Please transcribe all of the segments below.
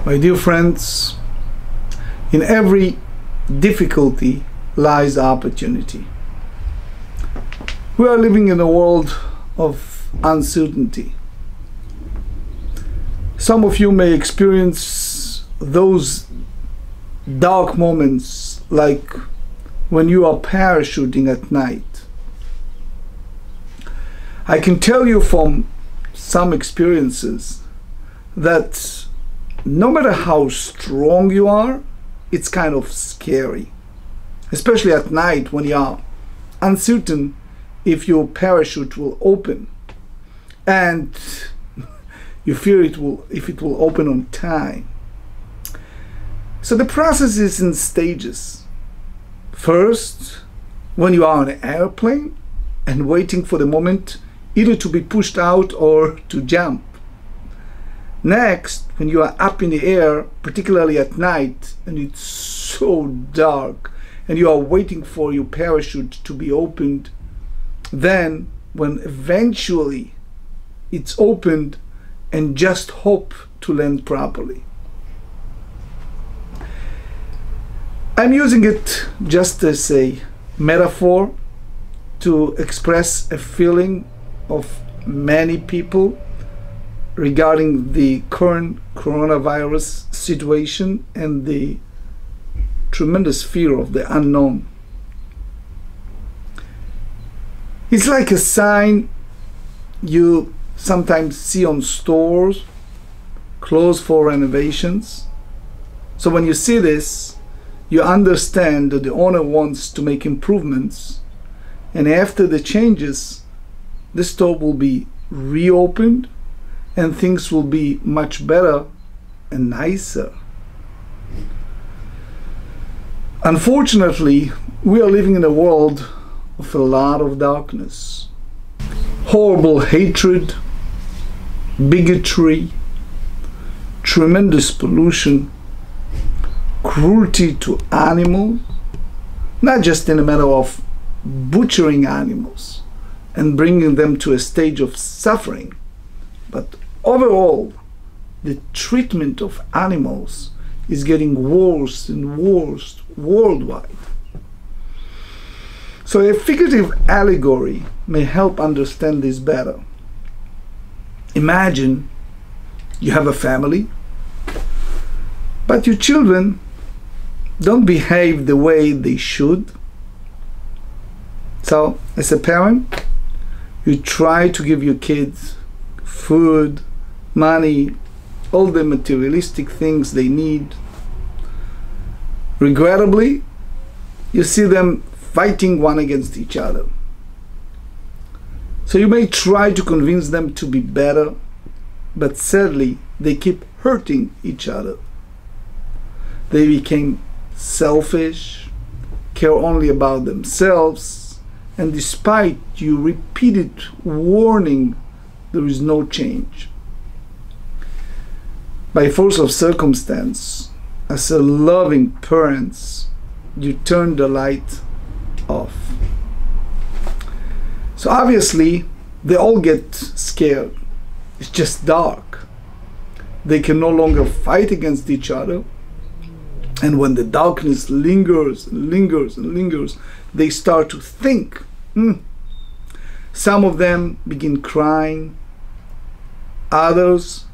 My dear friends, in every difficulty lies opportunity. We are living in a world of uncertainty. Some of you may experience those dark moments like when you are parachuting at night. I can tell you from some experiences that no matter how strong you are, it's kind of scary, especially at night when you are uncertain if your parachute will open and you fear if it will open on time. So the process is in stages. First, when you are on an airplane and waiting for the moment either to be pushed out or to jump. Next, when you are up in the air, particularly at night, and it's so dark, and you are waiting for your parachute to be opened, then when eventually it's opened, and just hope to land properly. I'm using it just as a metaphor to express a feeling of many people regarding the current coronavirus situation and the tremendous fear of the unknown. It's like a sign you sometimes see on stores closed for renovations. So when you see this, you understand that the owner wants to make improvements, and after the changes, the store will be reopened and things will be much better and nicer. Unfortunately, we are living in a world of a lot of darkness, horrible hatred, bigotry, tremendous pollution, cruelty to animals, not just in a matter of butchering animals and bringing them to a stage of suffering, but overall, the treatment of animals is getting worse and worse worldwide. So a figurative allegory may help understand this better. Imagine you have a family, but your children don't behave the way they should. So as a parent, you try to give your kids food, money, all the materialistic things they need. Regrettably, you see them fighting one against each other. So you may try to convince them to be better, but sadly, they keep hurting each other. They became selfish, care only about themselves, and despite you repeated warning, there is no change. By force of circumstance, as a loving parents, you turn the light off. So obviously, they all get scared. It's just dark. They can no longer fight against each other. And when the darkness lingers and lingers and lingers, they start to think. Some of them begin crying. Others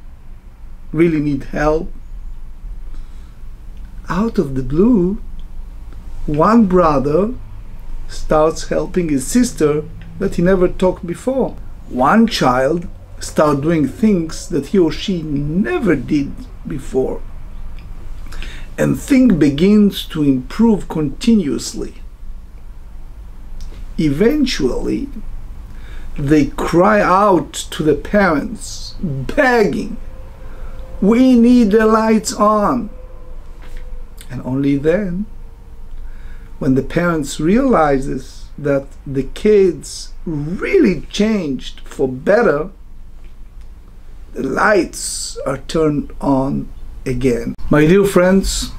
really need help. Out of the blue, one brother starts helping his sister that he never talked before. One child starts doing things that he or she never did before. And things begins to improve continuously. Eventually, they cry out to the parents, begging, "We need the lights on." And only then, when the parents realizes that the kids really changed for better, the lights are turned on again. My dear friends,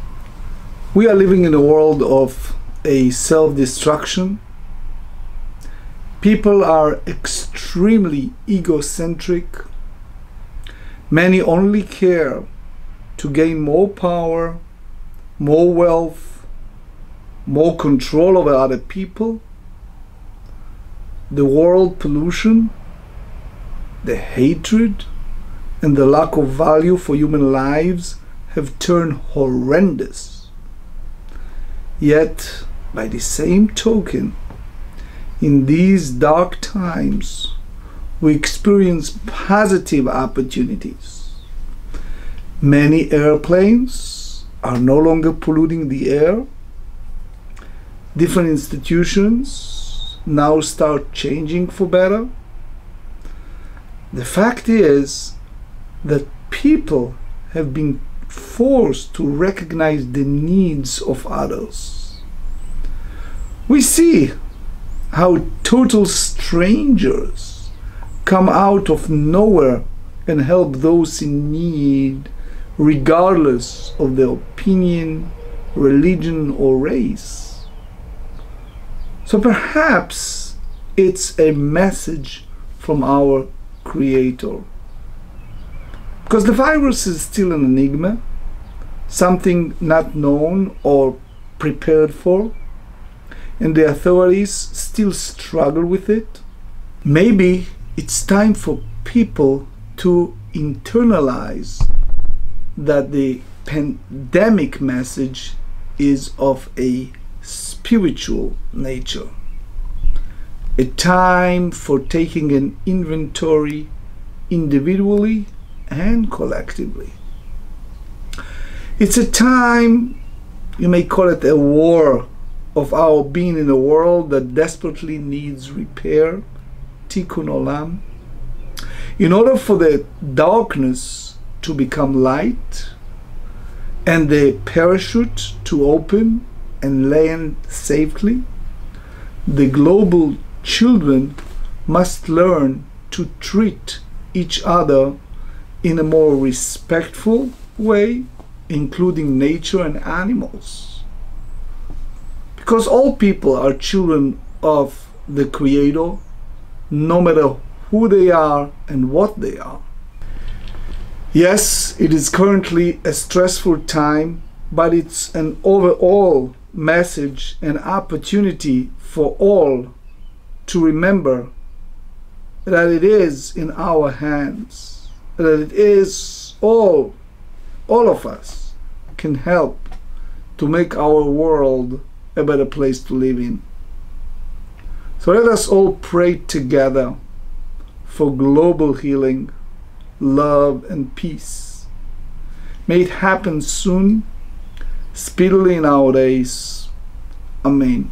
we are living in a world of a self-destruction. People are extremely egocentric. Many only care to gain more power, more wealth, more control over other people. The world pollution, the hatred, and the lack of value for human lives have turned horrendous. Yet, by the same token, in these dark times, we experience positive opportunities. Many airplanes are no longer polluting the air. Different institutions now start changing for better. The fact is that people have been forced to recognize the needs of others. We see how total strangers come out of nowhere and help those in need, regardless of their opinion, religion, or race. So perhaps it's a message from our Creator. Because the virus is still an enigma, something not known or prepared for, and the authorities still struggle with it. Maybe it's time for people to internalize that the pandemic message is of a spiritual nature. A time for taking an inventory individually and collectively. It's a time, you may call it a war, of our being in a world that desperately needs repair, tikkun olam, in order for the darkness to become light and the parachute to open and land safely. The global children must learn to treat each other in a more respectful way, including nature and animals. Because all people are children of the Creator, no matter who they are and what they are. Yes, it is currently a stressful time, but it's an overall message and opportunity for all to remember that it is in our hands, that it is all of us can help to make our world a better place to live in. So let us all pray together for global healing, love, and peace. May it happen soon, speedily in our days. Amen.